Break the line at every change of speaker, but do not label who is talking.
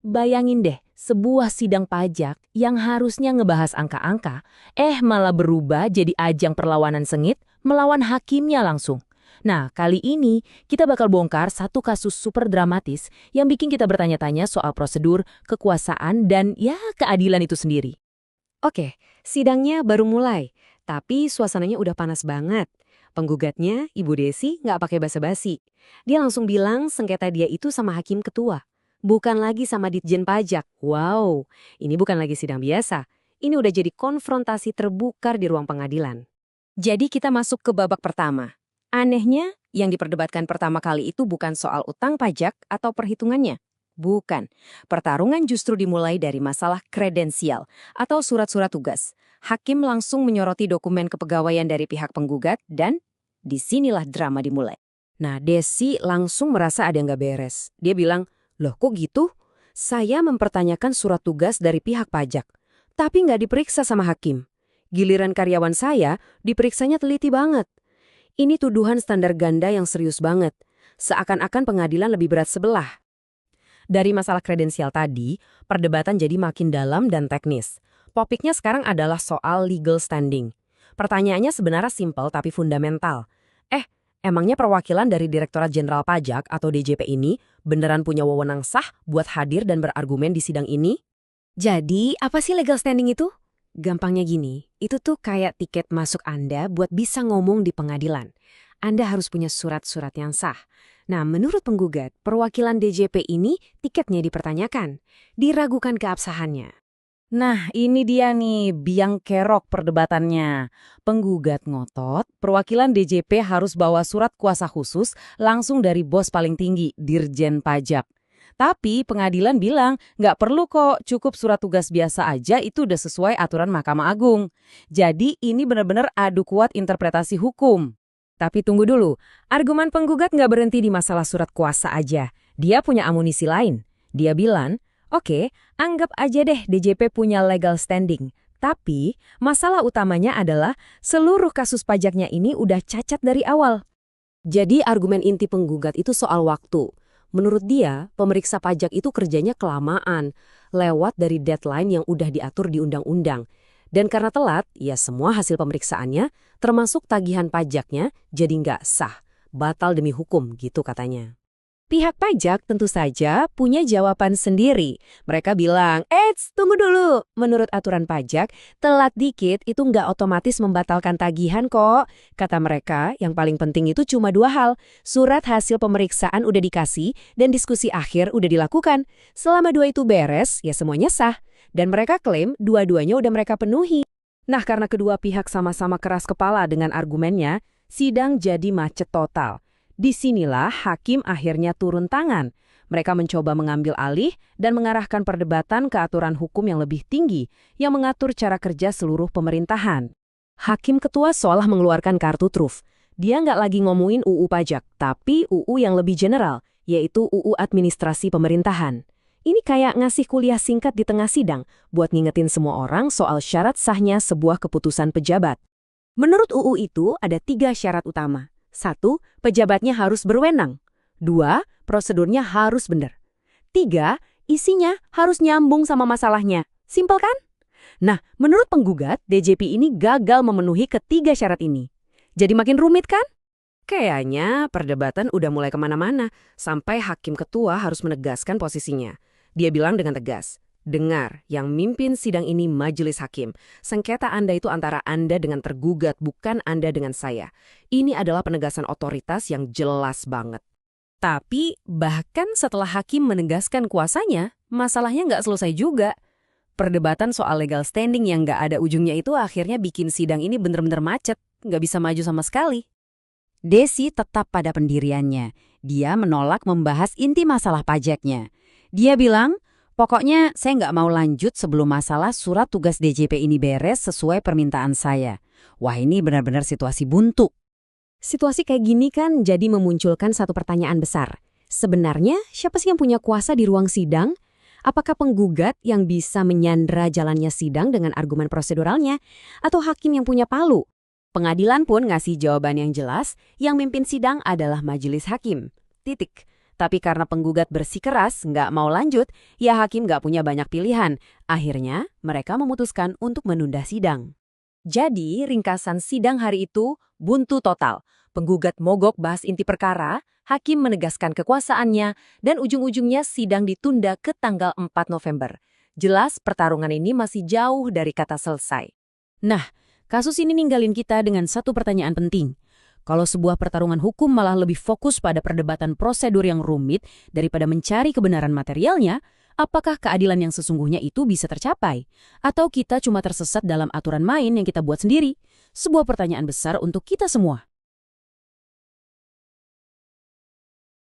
Bayangin deh, sebuah sidang pajak yang harusnya ngebahas angka-angka, malah berubah jadi ajang perlawanan sengit melawan hakimnya langsung. Nah, kali ini kita bakal bongkar satu kasus super dramatis yang bikin kita bertanya-tanya soal prosedur, kekuasaan, dan ya keadilan itu sendiri.
Oke, sidangnya baru mulai, tapi suasananya udah panas banget. Penggugatnya, Ibu Desi, nggak pakai basa-basi. Dia langsung bilang sengketa dia itu sama hakim ketua. Bukan lagi sama Ditjen Pajak. Wow, ini bukan lagi sidang biasa. Ini udah jadi konfrontasi terbuka di ruang pengadilan. Jadi kita masuk ke babak pertama. Anehnya, yang diperdebatkan pertama kali itu bukan soal utang pajak atau perhitungannya. Bukan. Pertarungan justru dimulai dari masalah kredensial atau surat-surat tugas. Hakim langsung menyoroti dokumen kepegawaian dari pihak penggugat dan disinilah drama dimulai. Nah, Desi langsung merasa ada yang nggak beres. Dia bilang, loh kok gitu? Saya mempertanyakan surat tugas dari pihak pajak, tapi nggak diperiksa sama hakim. Giliran karyawan saya, diperiksanya teliti banget. Ini tuduhan standar ganda yang serius banget. Seakan-akan pengadilan lebih berat sebelah. Dari masalah kredensial tadi, perdebatan jadi makin dalam dan teknis. Topiknya sekarang adalah soal legal standing. Pertanyaannya sebenarnya simpel tapi fundamental. Emangnya perwakilan dari Direktorat Jenderal Pajak atau DJP ini beneran punya wewenang sah buat hadir dan berargumen di sidang ini? Jadi, apa sih legal standing itu? Gampangnya gini, itu tuh kayak tiket masuk Anda buat bisa ngomong di pengadilan. Anda harus punya surat-surat yang sah. Nah, menurut penggugat, perwakilan DJP ini tiketnya dipertanyakan, diragukan keabsahannya.
Nah, ini dia nih, biang kerok perdebatannya. Penggugat ngotot, perwakilan DJP harus bawa surat kuasa khusus langsung dari bos paling tinggi, Dirjen Pajak. Tapi pengadilan bilang, nggak perlu kok, cukup surat tugas biasa aja itu udah sesuai aturan Mahkamah Agung. Jadi ini benar-benar adu kuat interpretasi hukum. Tapi tunggu dulu, argumen penggugat nggak berhenti di masalah surat kuasa aja. Dia punya amunisi lain. Dia bilang, oke, anggap aja deh DJP punya legal standing. Tapi masalah utamanya adalah seluruh kasus pajaknya ini udah cacat dari awal. Jadi argumen inti penggugat itu soal waktu. Menurut dia, pemeriksa pajak itu kerjanya kelamaan, lewat dari deadline yang udah diatur di undang-undang. Dan karena telat, ya semua hasil pemeriksaannya, termasuk tagihan pajaknya, jadi nggak sah, batal demi hukum gitu katanya. Pihak pajak tentu saja punya jawaban sendiri. Mereka bilang, tunggu dulu. Menurut aturan pajak, telat dikit itu nggak otomatis membatalkan tagihan kok. Kata mereka, yang paling penting itu cuma dua hal. Surat hasil pemeriksaan udah dikasih dan diskusi akhir udah dilakukan. Selama dua itu beres, ya semuanya sah. Dan mereka klaim dua-duanya udah mereka penuhi. Nah, karena kedua pihak sama-sama keras kepala dengan argumennya, sidang jadi macet total. Disinilah hakim akhirnya turun tangan. Mereka mencoba mengambil alih dan mengarahkan perdebatan ke aturan hukum yang lebih tinggi yang mengatur cara kerja seluruh pemerintahan. Hakim ketua seolah mengeluarkan kartu truf. Dia nggak lagi ngomongin UU pajak, tapi UU yang lebih general, yaitu UU administrasi pemerintahan. Ini kayak ngasih kuliah singkat di tengah sidang buat ngingetin semua orang soal syarat sahnya sebuah keputusan pejabat. Menurut UU itu ada 3 syarat utama. 1, pejabatnya harus berwenang. 2, prosedurnya harus benar. 3, isinya harus nyambung sama masalahnya. Simpel kan? Nah, menurut penggugat, DJP ini gagal memenuhi ketiga syarat ini. Jadi makin rumit kan? Kayaknya perdebatan udah mulai kemana-mana, sampai hakim ketua harus menegaskan posisinya. Dia bilang dengan tegas, dengar, yang mimpin sidang ini majelis hakim. Sengketa Anda itu antara Anda dengan tergugat, bukan Anda dengan saya. Ini adalah penegasan otoritas yang jelas banget. Tapi bahkan setelah hakim menegaskan kuasanya, masalahnya nggak selesai juga. Perdebatan soal legal standing yang nggak ada ujungnya itu akhirnya bikin sidang ini bener-bener macet, nggak bisa maju sama sekali. Desi tetap pada pendiriannya. Dia menolak membahas inti masalah pajaknya. Dia bilang, pokoknya saya nggak mau lanjut sebelum masalah surat tugas DJP ini beres sesuai permintaan saya. Wah, ini benar-benar situasi buntu. Situasi kayak gini kan jadi memunculkan satu pertanyaan besar. Sebenarnya siapa sih yang punya kuasa di ruang sidang? Apakah penggugat yang bisa menyandera jalannya sidang dengan argumen proseduralnya? Atau hakim yang punya palu? Pengadilan pun ngasih jawaban yang jelas, yang mimpin sidang adalah majelis hakim. Titik. Tapi karena penggugat bersikeras nggak mau lanjut, ya hakim nggak punya banyak pilihan. Akhirnya, mereka memutuskan untuk menunda sidang. Jadi, ringkasan sidang hari itu buntu total. Penggugat mogok bahas inti perkara, hakim menegaskan kekuasaannya, dan ujung-ujungnya sidang ditunda ke tanggal 4 November. Jelas pertarungan ini masih jauh dari kata selesai. Nah, kasus ini ninggalin kita dengan satu pertanyaan penting. Kalau sebuah pertarungan hukum malah lebih fokus pada perdebatan prosedur yang rumit daripada mencari kebenaran materialnya, apakah keadilan yang sesungguhnya itu bisa tercapai? Atau kita cuma tersesat dalam aturan main yang kita buat sendiri? Sebuah pertanyaan besar untuk kita semua.